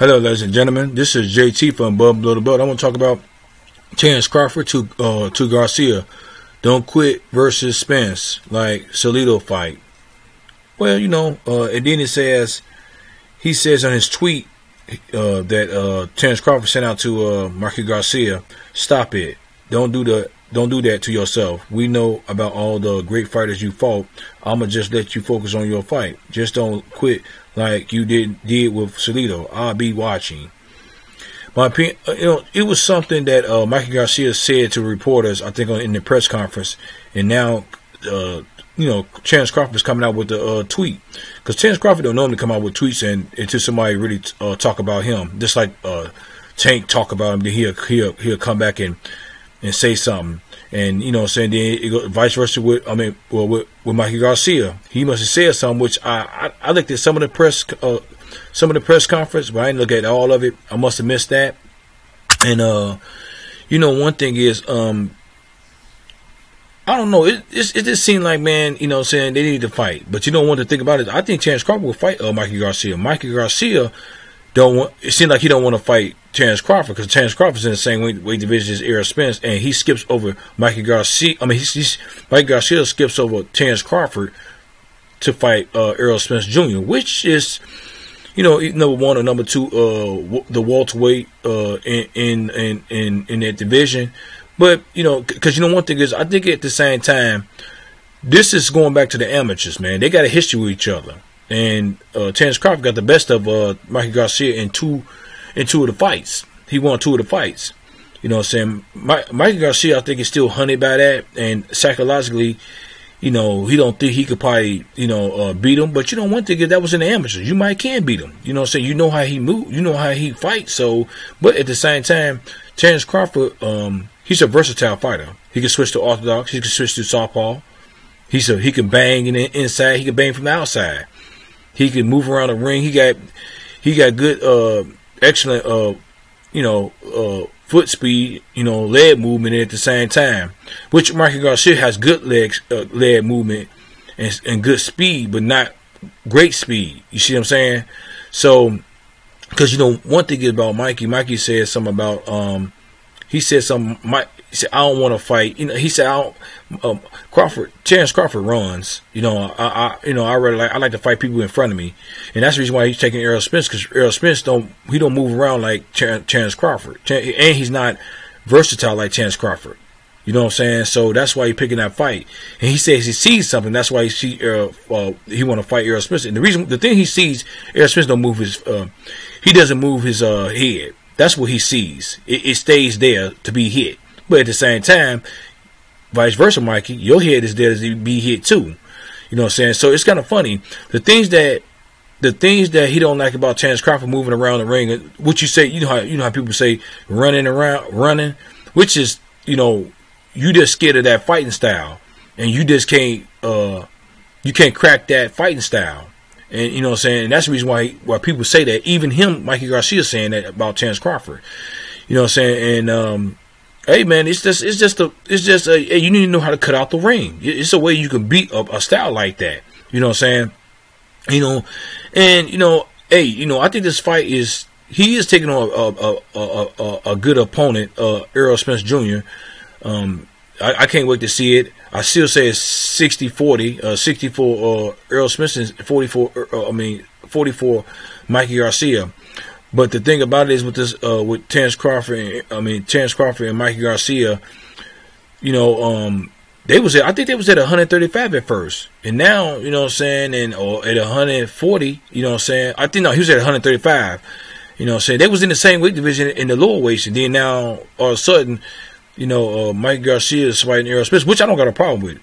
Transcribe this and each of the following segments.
Hello, ladies and gentlemen. This is JT from Above Below the Belt. I want to talk about Terrence Crawford to Garcia. Don't quit versus Spence, like Salido fight. Well, and then he says on his tweet that Terrence Crawford sent out to Marky Garcia, stop it. Don't do that to yourself. We know about all the great fighters you fought. I'ma just let you focus on your fight. Just don't quit like you did with Salido. I'll be watching. My opinion, it was something that Mikey Garcia said to reporters, I think, in the press conference, and now, Terrence Crawford is coming out with a tweet, because Terrence Crawford don't normally come out with tweets until somebody really talk about him, just like Tank talk about him. Then he'll come back and say something, and then it go vice versa with Mikey Garcia. He must have said something, which I looked at some of the press conference, but I didn't look at all of it. I must have missed that. And one thing is, I don't know. It just seemed like, man, they need to fight. But one to think about it, I think Terrence Crawford will fight Mikey Garcia. Mikey Garcia it seems like he don't want to fight Terrence Crawford, because Terrence Crawford's in the same weight division as Errol Spence, and he skips over Mikey Garcia. Mikey Garcia skips over Terrence Crawford to fight Errol Spence Jr., which is, number one or number two, the welterweight in that division. But because one thing is, I think at the same time, this is going back to the amateurs, man. They got a history with each other. And Terrence Crawford got the best of Mikey Garcia in two of the fights. He won two of the fights. Mikey Garcia, I think, is still hunted by that. And psychologically, he don't think he could probably, beat him. But one thing is, that was in the amateurs. You might can beat him. You know how he move. You know how he fights. So, but at the same time, Terrence Crawford, he's a versatile fighter. He can switch to orthodox. He can switch to southpaw. He can bang in the inside. He can bang from the outside. He can move around the ring. He got good, excellent, foot speed, leg movement at the same time. Which Mikey Garcia has good leg movement and good speed, but not great speed. You see what I'm saying? So, because one thing about Mikey said something about he said I don't want to fight. He said Terrence Crawford runs. I like to fight people in front of me, and that's the reason why he's taking Errol Spence, because Errol Spence don't move around like Terrence Crawford, and he's not versatile like Terrence Crawford. You know what I'm saying? So that's why he's picking that fight. And he says he sees something. That's why he want to fight Errol Spence. And the thing he sees, Errol Spence don't move he doesn't move his head. That's what he sees. It stays there to be hit. But at the same time, vice versa, Mikey, your head is there to be hit too. You know what I'm saying? So it's kind of funny. The things that he don't like about Terrence Crawford moving around the ring, what you say, you know how people say running, which is, you just scared of that fighting style, and you just can't crack that fighting style. And you know what I'm saying? And that's the reason why people say that. Even him, Mikey Garcia, saying that about Terrence Crawford. You know what I'm saying? And hey man, it's just you need to know how to cut out the ring. It's a way you can beat a style like that. You know what I'm saying? I think this fight he is taking on a good opponent, Errol Spence Jr. I can't wait to see it. I still say it's 60-40, 60 for Errol Spence and 40 for Mikey Garcia. But the thing about it is with this, with Terrence Crawford and Mikey Garcia, I think they was at 135 at first, and now and or at 140, he was at 135. They was in the same weight division in the lower weights, and then now all of a sudden, Mikey Garcia is fighting Errol Spence, which I don't got a problem with.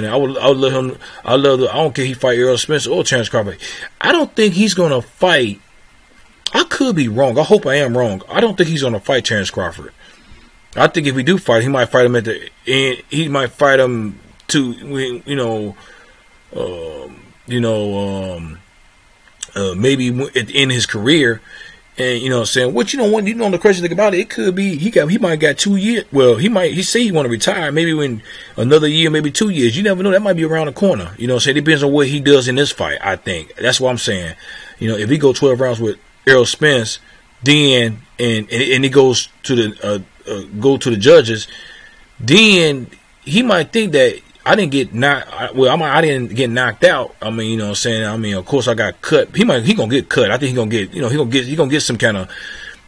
I would let him. I don't care if he fight Errol Spence or Terrence Crawford. I don't think he's gonna fight. I could be wrong. I hope I am wrong. I don't think he's gonna fight Terrence Crawford. I think if we do fight, he might fight him at the end. He might fight him to maybe at the end of his career. And the crazy thing about it, it could be he might got 2 years. Well, he say he want to retire maybe in another year, maybe 2 years. You never know, that might be around the corner. It depends on what he does in this fight. I think that's what I'm saying. If he go 12 rounds with Errol Spence, then and it goes to the judges, then he might think that I didn't get knocked. Well, I didn't get knocked out. I mean, you know what I'm saying? I mean, of course I got cut. He gonna get cut. I think he gonna get, you know, he gonna get some kind of,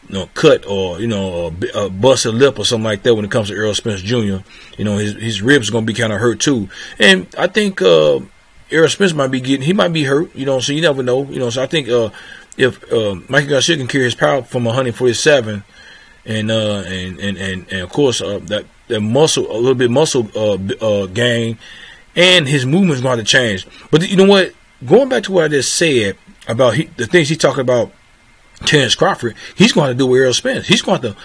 you know, cut or, you know, a busted lip or something like that when it comes to Errol Spence Jr. You know, his ribs are gonna be kind of hurt too. And I think Errol Spence might be hurt. You know, so you never know. You know, so I think if Mikey Garcia can carry his power from 147, and of course that muscle, a little bit muscle gain, and his movement's going to change. But you know what? Going back to what I just said about the things he's talking about, Terrence Crawford, he's going to do with Errol Spence. He's going to,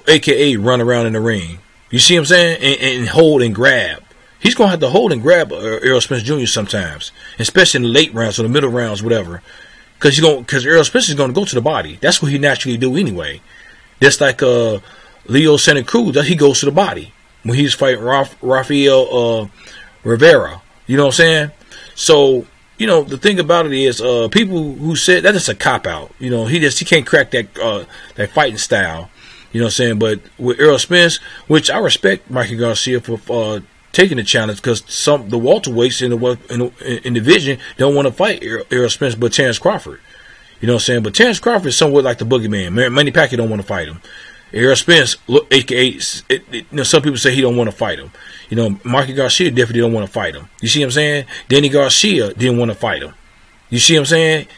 AKA, run around in the ring. You see what I'm saying? And hold and grab. He's going to have to hold and grab Errol Spence Jr. sometimes, especially in the late rounds or the middle rounds, whatever. Because Errol Spence is going to go to the body. That's what he naturally do anyway. Just like Leo Santa Cruz, he goes to the body when he's fighting Rafael Rivera. You know what I'm saying? So, you know, the thing about it is, people who said that is a cop out. You know, he can't crack that fighting style. You know what I'm saying? But with Errol Spence, which I respect Mikey Garcia for taking the challenge, because the welterweights in the division don't want to fight Errol Spence, but Terrence Crawford. You know what I'm saying? But Terrence Crawford is somewhat like the boogeyman. Manny Pacquiao don't want to fight him. Errol Spence, aka, you know, some people say he don't want to fight him. You know, Mikey Garcia definitely don't want to fight him. You see what I'm saying? Danny Garcia didn't want to fight him. You see what I'm saying?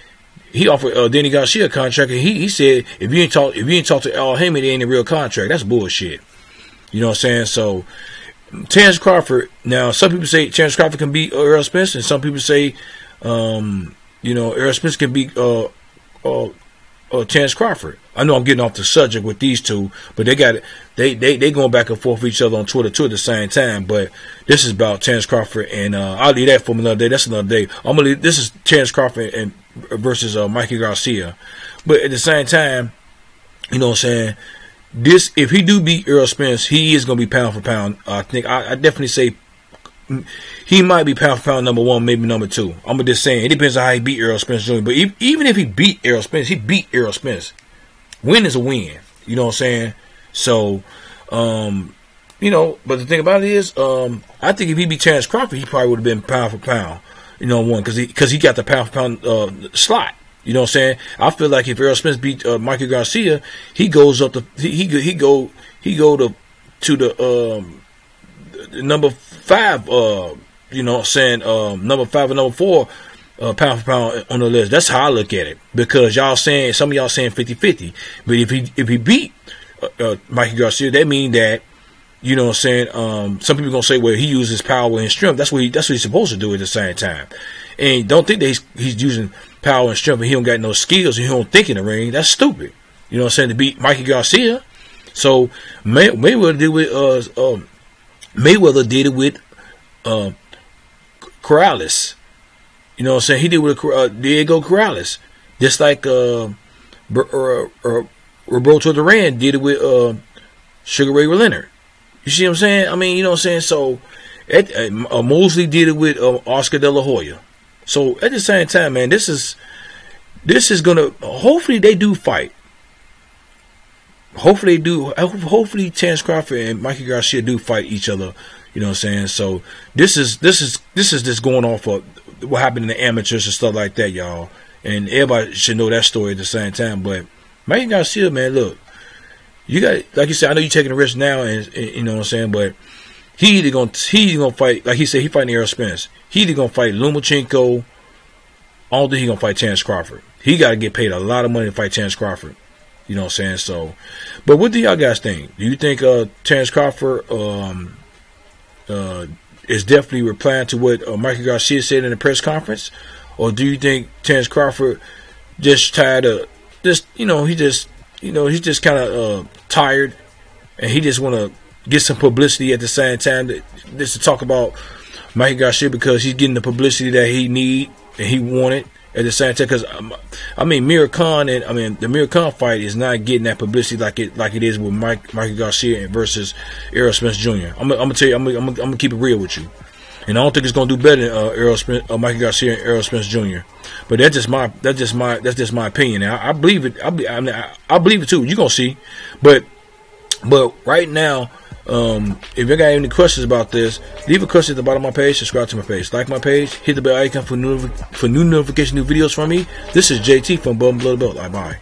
He offered Danny Garcia a contract, and he said if you ain't talk to Al Heyman, it ain't a real contract. That's bullshit. You know what I'm saying? So Terrence Crawford. Now, some people say Terrence Crawford can beat Errol Spence, and some people say, you know, Errol Spence can beat Terrence Crawford. I know I'm getting off the subject with these two, but they going back and forth with each other on Twitter too at the same time. But this is about Terrence Crawford, and I'll leave that for another day. That's another day. This is Terrence Crawford and versus Mikey Garcia. But at the same time, you know what I'm saying? If he do beat Errol Spence, he is going to be pound for pound. I think I definitely say he might be pound for pound number one, maybe number two. I'm just saying, it depends on how he beat Errol Spence Jr. But even if he beat Errol Spence, he beat Errol Spence. Win is a win. You know what I'm saying? So, you know, but the thing about it is, I think if he beat Terrence Crawford, he probably would have been pound for pound, you know, one, because he got the pound for pound slot. You know what I'm saying? I feel like if Errol Spence beat Mikey Garcia, he goes up to he go to the number 5. You know what I'm saying? Number 5 and number 4 pound for pound on the list. That's how I look at it, because some of y'all saying 50-50. But if he beat Mikey Garcia, that mean that, you know what I'm saying, some people gonna say, well, he uses power and strength. That's what he's supposed to do at the same time. And don't think that he's using power and strength and he don't got no skills and he don't think in the ring. That's stupid. You know what I'm saying? To beat Mikey Garcia. So Mayweather did it with Corrales. You know what I'm saying? He did it with Diego Corrales. Just like Roberto Duran did it with Sugar Ray Leonard. You see what I'm saying? I mean, you know what I'm saying? So Mosley did it with Oscar De La Hoya. So at the same time, man, this is gonna, hopefully they do fight. Hopefully they do. Hopefully Terrence Crawford and Mikey Garcia do fight each other. You know what I'm saying? So this is just going off of what happened in the amateurs and stuff like that, y'all. And everybody should know that story at the same time. But Mikey Garcia, man, look, you got, like you said, I know you're taking a risk now, and you know what I'm saying, but he either gonna fight, like he said, he fighting Errol Spence. He either gonna fight Lomachenko. I don't think he gonna fight Terrence Crawford. He got to get paid a lot of money to fight Terrence Crawford. You know what I'm saying? So, but what do y'all guys think? Do you think Terrence Crawford is definitely replying to what Mikey Garcia said in the press conference, or do you think Terrence Crawford just tired of he's just kind of tired, and he just want to get some publicity at the same time just to talk about Mikey Garcia because he's getting the publicity that he need and he wanted at the same time? Because I mean, the Amir Khan fight is not getting that publicity like it is with Mikey Garcia versus Errol Spence Jr. I'm gonna tell you, I'm gonna keep it real with you. and I don't think it's gonna do better than Mikey Garcia and Errol Spence Jr. But that's just my opinion. Now, I believe it. I believe it too. You gonna see, but right now, if you got any questions about this, leave a question at the bottom of my page. Subscribe to my page, like my page, hit the bell icon for new notification, new videos from me. This is JT from Bum Blow the Belt. Bye.